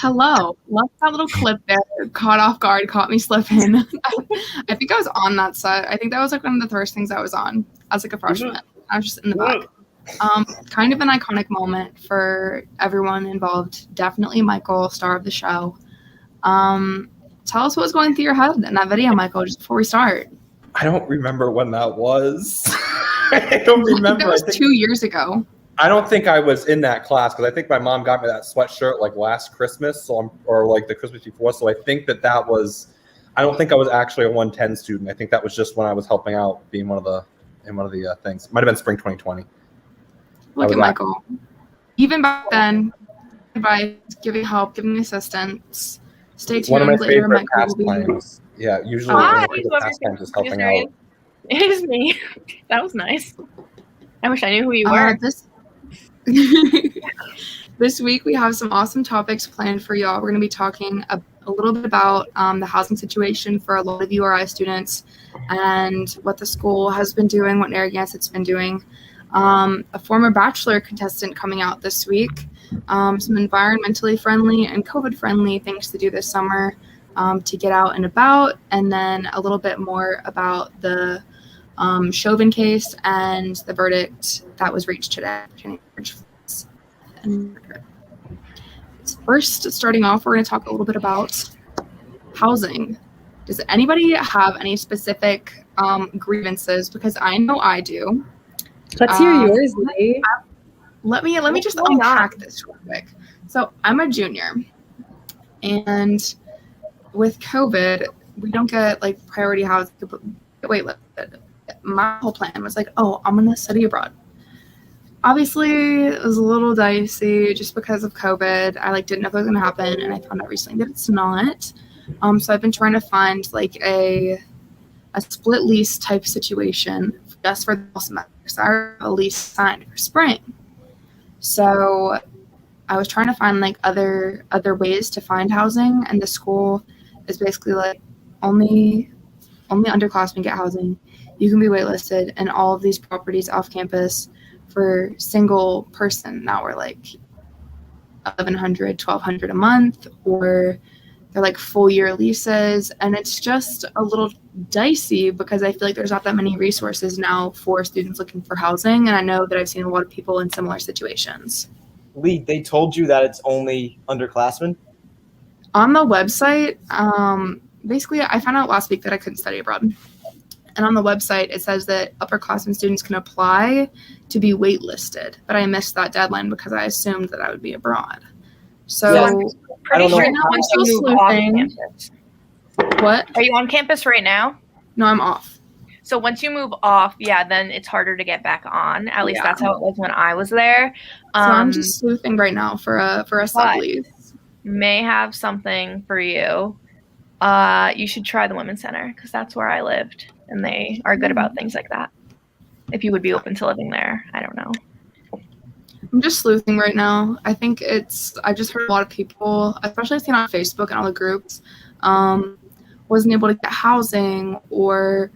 Hello. Love that little clip there. Caught off guard, caught me slipping. I think I was on that set. I think that was like one of the first things I was on as like a freshman. I was just in the back. Kind of an iconic moment for everyone involved. Definitely Michael, star of the show. Tell us what was going through your head in that video, Michael, just before we start. I don't remember when that was. I don't remember. That was 2 years ago. I don't think I was in that class because I think my mom got me that sweatshirt like last Christmas, or like the Christmas before. So I think that was. I don't think I was actually a 110 student. I think that was just when I was helping out, being one of the things. Might have been spring 2020. Look at Michael. Even back then, advice, giving help, giving assistance. Stay tuned. One of my later, favorite Michael will pastimes. Yeah, usually Hi, one of the pastimes is helping out. It is me. That was nice. I wish I knew who you were. This week we have some awesome topics planned for y'all. We're going to be talking a little bit about the housing situation for a lot of URI students and what the school has been doing, what Narragansett it's been doing. A former Bachelor contestant coming out this week. Some environmentally friendly and COVID friendly things to do this summer to get out and about, and then a little bit more about the Chauvin case and the verdict that was reached today. First, starting off, we're going to talk a little bit about housing. Does anybody have any specific grievances? Because I know I do. Let's hear yours, Lee. Let me just unpack this real quick. So I'm a junior, and with COVID, we don't get like priority housing. Wait, my whole plan was like, oh, I'm gonna study abroad. Obviously, it was a little dicey just because of COVID. I didn't know if it was gonna happen, and I found out recently that it's not. So I've been trying to find like a split lease type situation just for the fall semester. So I have a lease signed for spring. So I was trying to find like other ways to find housing, and the school is basically like only underclassmen get housing. You can be waitlisted, and all of these properties off campus for single person now are like $1,100, $1,200 a month, or they're like full year leases, and it's just a little dicey because I feel like there's not that many resources now for students looking for housing, and I know that I've seen a lot of people in similar situations. Lee, they told you that it's only underclassmen? On the website, basically I found out last week that I couldn't study abroad. And on the website, it says that upperclassmen students can apply to be waitlisted, but I missed that deadline because I assumed that I would be abroad. So Yeah. Pretty sure now once I'm you still move off sleuthing. campus. What? Are you on campus right now? No, I'm off. So once you move off, yeah, then it's harder to get back on. At least Yeah. that's how it was when I was there. So I'm just sleuthing right now for a sublease. May have something for you. You should try the Women's Center because that's where I lived, and they are good about things like that. If you would be open to living there, I don't know. I'm just sleuthing right now. I think I just heard a lot of people, especially seen on Facebook and all the groups, wasn't able to get housing, or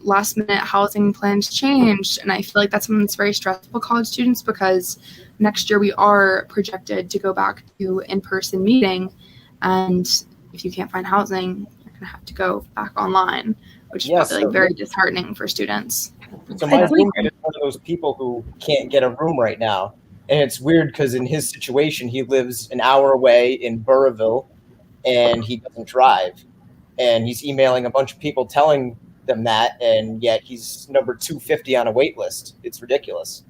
last minute housing plans changed. And I feel like that's something that's very stressful for college students because next year we are projected to go back to in-person meeting. And if you can't find housing, you're going to have to go back online, which is probably very disheartening for students. So my roommate is one of those people who can't get a room right now. And it's weird because in his situation, he lives an hour away in Burrillville, and he doesn't drive. And he's emailing a bunch of people telling them that, and yet he's number 250 on a wait list. It's ridiculous.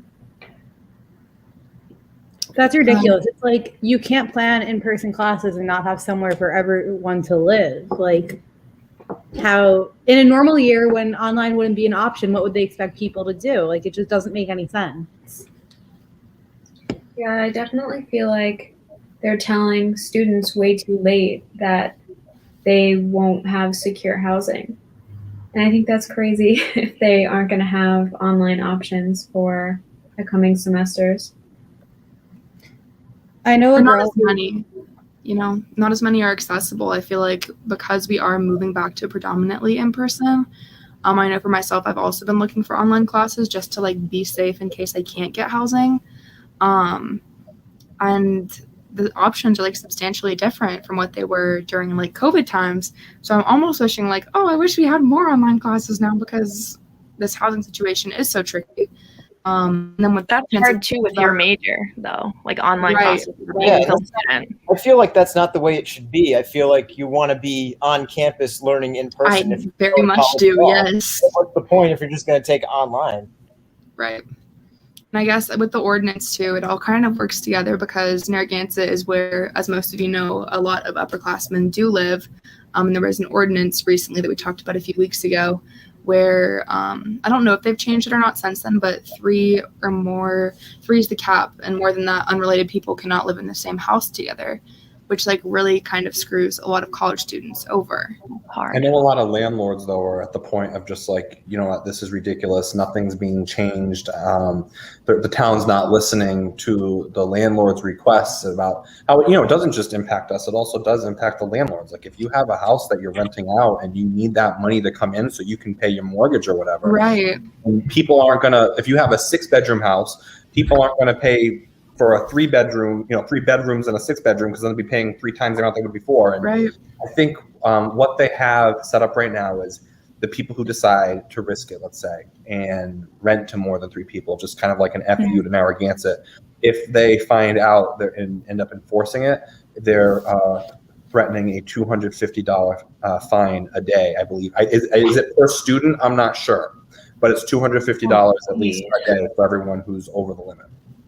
That's ridiculous. It's like you can't plan in-person classes and not have somewhere for everyone to live. Like, how in a normal year when online wouldn't be an option, what would they expect people to do? Like, it just doesn't make any sense. Yeah, I definitely feel like they're telling students way too late that they won't have secure housing. And I think that's crazy if they aren't going to have online options for the coming semesters. I know a not girl as many, not as many are accessible. I feel like because we are moving back to predominantly in person. I know for myself, I've also been looking for online classes just to be safe in case I can't get housing. And the options are like substantially different from what they were during like COVID times. So I'm almost wishing like, oh, I wish we had more online classes now because this housing situation is so tricky. And then with That's hard too with your major, though, like online Right. classes. Yeah, Student. I feel like that's not the way it should be. I feel like you want to be on campus learning in person. I if you very go to much college do, at all. yes. What's the point if you're just going to take it online? Right. And I guess with the ordinance too, it all kind of works together because Narragansett is where, as most of you know, a lot of upperclassmen do live. And there was an ordinance recently that we talked about a few weeks ago where I don't know if they've changed it or not since then, but 3 or more, 3 is the cap, and more than that, unrelated people cannot live in the same house together, which like really kind of screws a lot of college students over. Hard. I know a lot of landlords though are at the point of just like, you know what, this is ridiculous. Nothing's being changed. The town's not listening to the landlord's requests about how, you know, it doesn't just impact us. It also does impact the landlords. Like if you have a house that you're renting out and you need that money to come in so you can pay your mortgage or whatever. Right. And people aren't gonna, if you have a 6-bedroom house, people aren't gonna pay for a 3-bedroom, you know, 3 bedrooms and a 6-bedroom because they'll be paying 3 times the amount they would before. And Right. I think what they have set up right now is the people who decide to risk it, let's say, and rent to more than 3 people, just kind of like an FU to Narragansett. If they find out and end up enforcing it, they're threatening a $250 fine a day, I believe. Is it per student? I'm not sure, but it's $250 at least a day for everyone who's over the limit.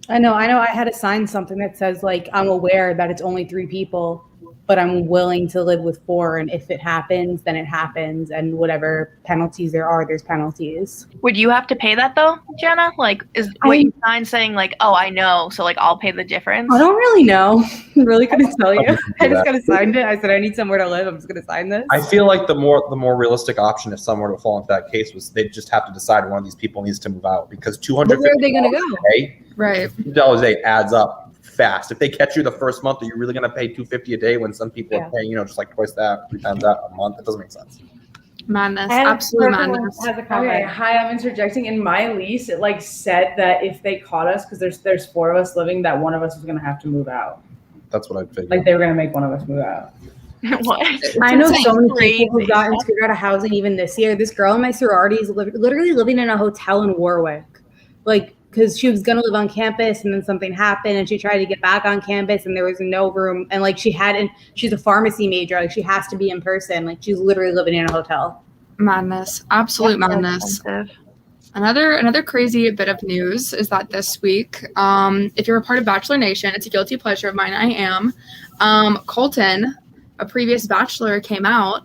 I know. I had to sign something that says like I'm aware that it's only 3 people, but I'm willing to live with 4. And if it happens, then it happens. And whatever penalties there are, there's penalties. Would you have to pay that though, Jenna? Like, is what you signed saying like, oh, I know, so like I'll pay the difference? I don't really know. I really couldn't tell you. I just kind of signed it. I said I need somewhere to live. I'm just gonna sign this. I feel like the more realistic option, if someone were to fall into that case, was they'd just have to decide one of these people needs to move out because $250 But where are they gonna go? a day, Right. $2 a day adds up fast. If they catch you the first month, are you really going to pay $250 a day when some people are paying, you know, just like twice that, 3 times that a month? It doesn't make sense. Madness. Absolute madness. Okay, hi, I'm interjecting. In my lease, it like said that if they caught us, because there's 4 of us living, that one of us was gonna have to move out. That's what I figured. Like they were gonna make one of us move out. What? I know so many Crazy. people who've gotten screwed out of housing even this year. This girl in my sorority is literally living in a hotel in Warwick. Like, because she was going to live on campus and then something happened and she tried to get back on campus and there was no room. And like she's a pharmacy major. Like she has to be in person. Like she's literally living in a hotel. Madness. Absolute madness. Expensive. Another crazy bit of news is that this week, if you're a part of Bachelor Nation, it's a guilty pleasure of mine. I am. Colton, a previous Bachelor, came out.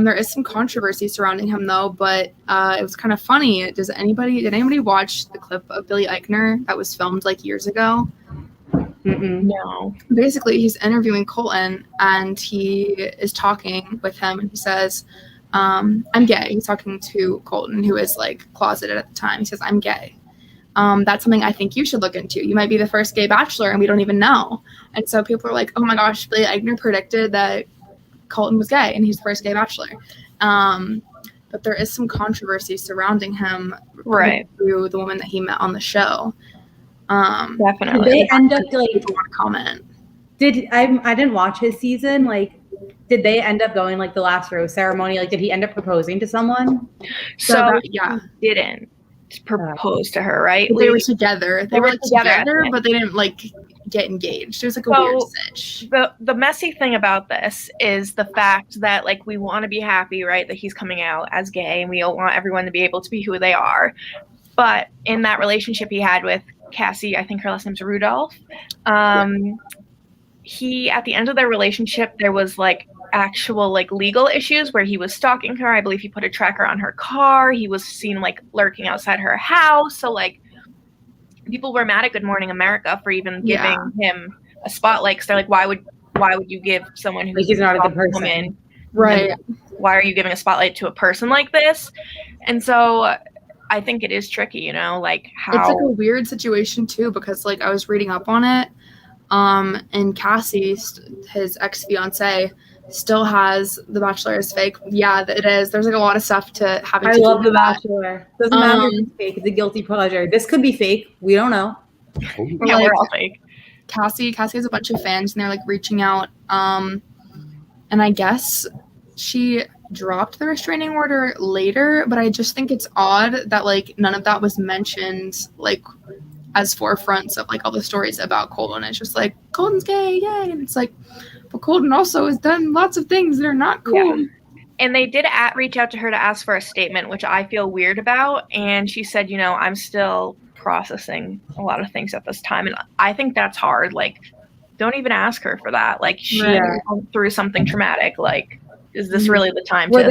There is some controversy surrounding him though, but it was kind of funny. Did anybody watch the clip of Billy Eichner that was filmed like years ago? No. Basically, he's interviewing Colton and he is talking with him and he says, I'm gay. He's talking to Colton, who is like closeted at the time. He says, I'm gay. That's something I think you should look into. You might be the first gay Bachelor and we don't even know. And so people are like, oh my gosh, Billy Eichner predicted that Colton was gay and he's the first gay Bachelor. But there is some controversy surrounding him, right, through the woman that he met on the show. Definitely. Did they end up like want to comment? I didn't watch his season. Like, did they end up going like the last rose ceremony? Like, did he end up proposing to someone? So yeah, he didn't propose to her, right? They were together. They were like together, I but they didn't like get engaged. It was like a weird sitch. The messy thing about this is the fact that like we want to be happy, right, that he's coming out as gay and we all want everyone to be able to be who they are. But in that relationship he had with Cassie, I think her last name's Rudolph, he, at the end of their relationship, there was like actual like legal issues where he was stalking her. I believe he put a tracker on her car. He was seen like lurking outside her house. So like people were mad at Good Morning America for even giving him a spotlight, because they're like, why would you give someone who's like he's not a good person, woman, right? Why are you giving a spotlight to a person like this? And so I think it is tricky, you know, like how it's like a weird situation too, because like I was reading up on it, and Cassie, his ex-fiance, still has The Bachelor is fake. Yeah, it is. There's like a lot of stuff to have. I love The Bachelor. Doesn't matter if it's fake. It's a guilty pleasure. This could be fake. We don't know. yeah, we're all fake. Cassie has a bunch of fans and they're like reaching out. And I guess she dropped the restraining order later, but I just think it's odd that like none of that was mentioned like as forefronts of like all the stories about Colton. It's just like Colton's gay, yay, and it's like, but Colton also has done lots of things that are not cool. Yeah. And they did reach out to her to ask for a statement, which I feel weird about. And she said, you know, I'm still processing a lot of things at this time. And I think that's hard. Like, don't even ask her for that. Like, she went through something traumatic. Like, is this really the time I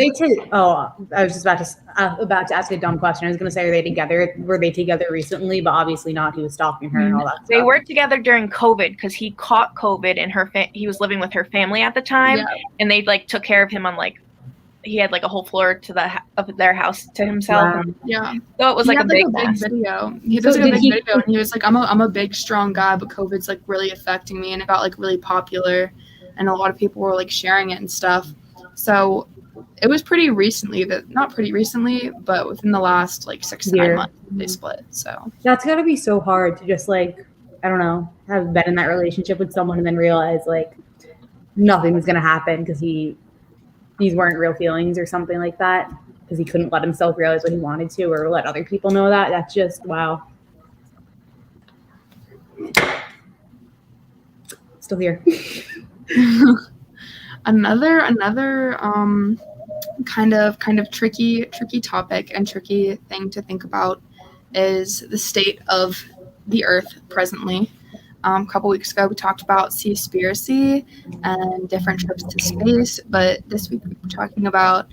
was just about to ask a dumb question. I was going to say, are they together? Were they together recently? But obviously not. He was stalking her and all that stuff. They were together during COVID because he caught COVID and he was living with her family at the time. And they like took care of him on like, he had like a whole floor of their house to himself. Wow. Yeah. So it was like a big video. He does like a big video and he was like, I'm a big, strong guy, but COVID's like really affecting me, and it got like really popular and a lot of people were like sharing it and stuff. So it was pretty recently not pretty recently, but within the last like 6 to 9 months they split. So that's gotta be so hard to just like, I don't know, have been in that relationship with someone and then realize like nothing was gonna happen because these weren't real feelings or something like that, because he couldn't let himself realize what he wanted to or let other people know that. That's just, wow. Still here. Another kind of tricky topic and tricky thing to think about is the state of the Earth presently. A couple weeks ago, we talked about Seaspiracy and different trips to space, but this week we're talking about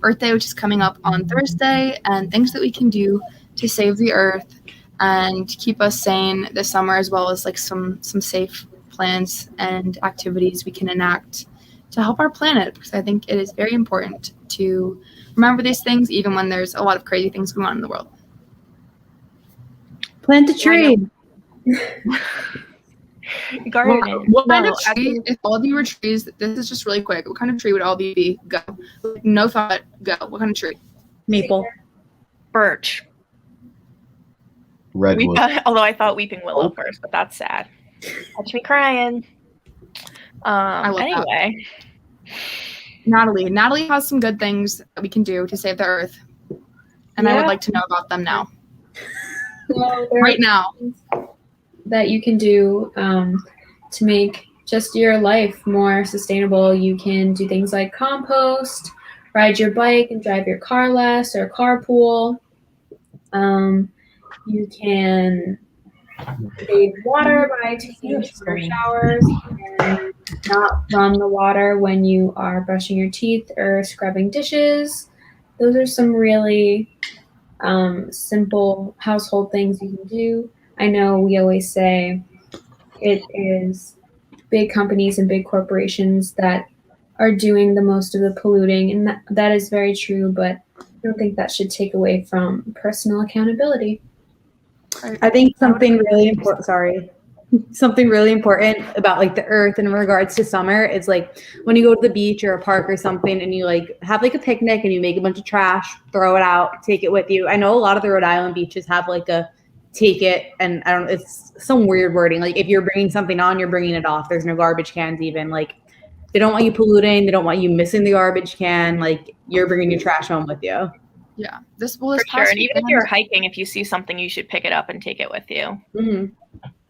Earth Day, which is coming up on Thursday, and things that we can do to save the Earth and keep us sane this summer, as well as like some safe plans and activities we can enact to help our planet, because I think it is very important to remember these things, even when there's a lot of crazy things going on in the world. Plant a tree. Gardening. What kind of tree, if all of you were trees, this is just really quick, what kind of tree would all of you be? Go. Like, no thought, go. What kind of tree? Maple. Birch. Redwood. Although I thought weeping willow first, but that's sad. Catch me crying. Anyway. Natalie has some good things that we can do to save the Earth. And I would like to know about them now. Well, right now. That you can do to make just your life more sustainable. You can do things like compost, ride your bike and drive your car less, or carpool. You can save water by taking shorter showers and not run the water when you are brushing your teeth or scrubbing dishes. Those are some really simple household things you can do. I know we always say it is big companies and big corporations that are doing the most of the polluting, and that is very true, but I don't think that should take away from personal accountability. I think something really important about like the Earth in regards to summer is like when you go to the beach or a park or something and you like have like a picnic and you make a bunch of trash, throw it out, take it with you. I know a lot of the Rhode Island beaches have like a take it, and I don't know, it's some weird wording. Like if you're bringing something on, you're bringing it off. There's no garbage cans even. Like they don't want you polluting. They don't want you missing the garbage can. Like you're bringing your trash home with you. Yeah, this for sure. And even if you're hiking, if you see something, you should pick it up and take it with you. Mm-hmm.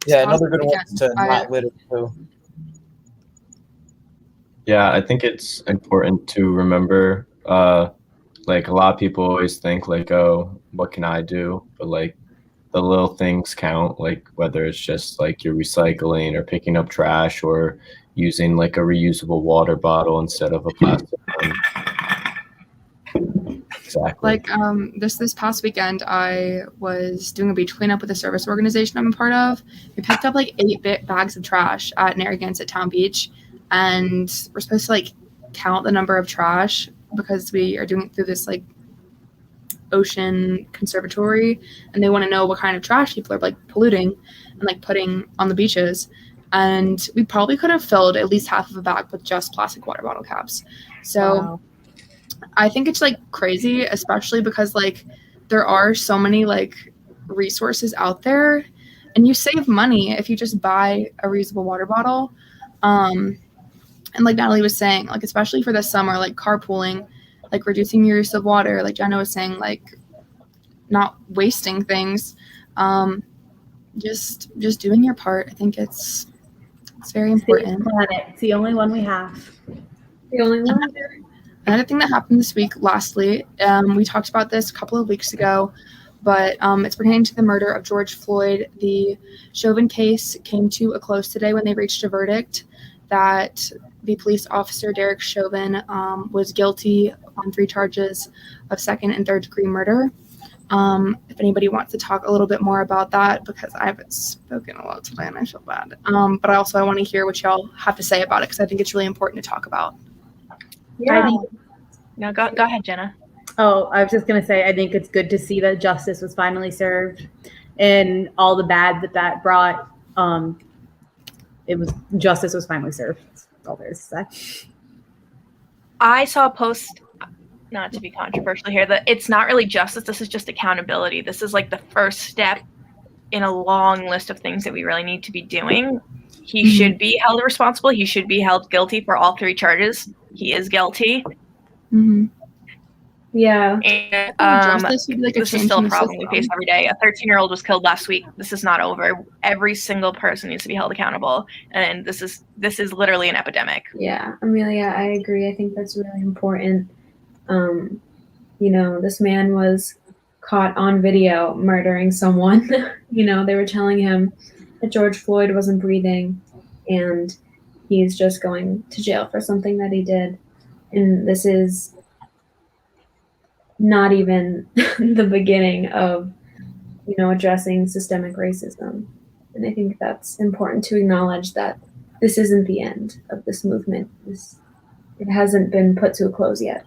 Yeah, another good one is to not litter too. Yeah, I think it's important to remember, like a lot of people always think like, oh, what can I do? But like the little things count, like whether it's just like you're recycling or picking up trash or using like a reusable water bottle instead of a plastic one. Exactly. Like this past weekend, I was doing a beach cleanup with a service organization I'm a part of. We picked up like 8 bags of trash at Narragansett Town Beach, and we're supposed to like count the number of trash because we are doing it through this like ocean conservatory, and they want to know what kind of trash people are like polluting and like putting on the beaches. And we probably could have filled at least half of a bag with just plastic water bottle caps. So wow. I think it's like crazy, especially because like there are so many like resources out there, And you save money if you just buy a reusable water bottle. And like Natalie was saying, like especially for the summer, like carpooling, like reducing your use of water, like Jenna was saying, like not wasting things, just doing your part. I think it's very important. It's the only one we have. The only one. Another thing that happened this week, lastly, we talked about this a couple of weeks ago, but it's pertaining to the murder of George Floyd. The Chauvin case came to a close today when they reached a verdict that the police officer, Derek Chauvin, was guilty on 3 charges of second and third degree murder. If anybody wants to talk a little bit more about that, because I haven't spoken a lot today and I feel bad. But I want to hear what y'all have to say about it, because I think it's really important to talk about. Yeah. No, go ahead, Jenna. Oh, I was just going to say, I think it's good to see that justice was finally served and all the bad that brought. Justice was finally served. That's all there is to say. I saw a post, not to be controversial here, that it's not really justice. This is just accountability. This is like the first step in a long list of things that we really need to be doing. He should be held responsible. He should be held guilty for all 3 charges. He is guilty. Yeah. And this is still a problem we face every day. A 13-year-old was killed last week. This is not over. Every single person needs to be held accountable. And this is literally an epidemic. Yeah, Amelia, I agree. I think that's really important. This man was caught on video murdering someone. They were telling him that George Floyd wasn't breathing, and he's just going to jail for something that he did. And this is not even the beginning of, addressing systemic racism. And I think that's important to acknowledge, that this isn't the end of this movement. It hasn't been put to a close yet.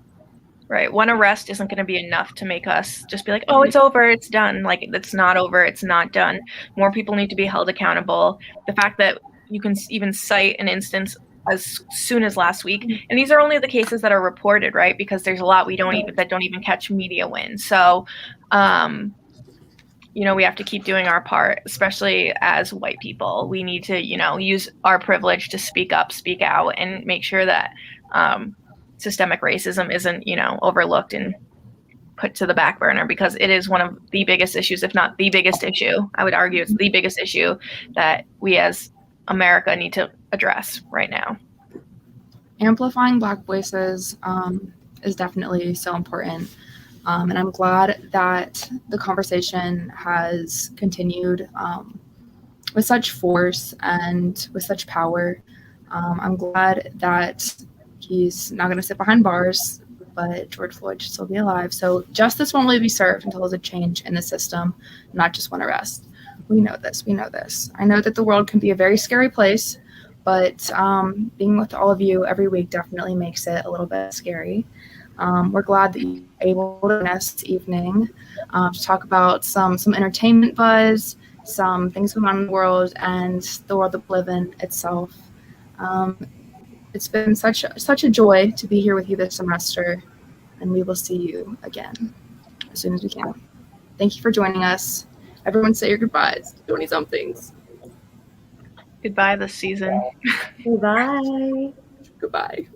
Right. One arrest isn't going to be enough to make us just be like, oh, it's over, it's done. Like, it's not over, it's not done. More people need to be held accountable. The fact that you can even cite an instance as soon as last week, and these are only the cases that are reported, right? Because there's a lot that don't even catch media wins. So, we have to keep doing our part, especially as white people. We need to, use our privilege to speak up, speak out, and make sure that systemic racism isn't, overlooked and put to the back burner, because it is one of the biggest issues, if not the biggest issue. I would argue it's the biggest issue that we as America need to address right now. Amplifying Black voices is definitely so important. And I'm glad that the conversation has continued with such force and with such power. I'm glad that he's not going to sit behind bars, but George Floyd should still be alive. So justice won't really be served until there's a change in the system, not just one arrest. We know this. I know that the world can be a very scary place, but being with all of you every week definitely makes it a little bit scary. We're glad that you're able to join us this evening to talk about some entertainment buzz, some things going on in the world, and the world that we live in itself. It's been such a joy to be here with you this semester, and we will see you again as soon as we can. Thank you for joining us. Everyone say your goodbyes. 20-somethings. Goodbye this season. Goodbye. Goodbye.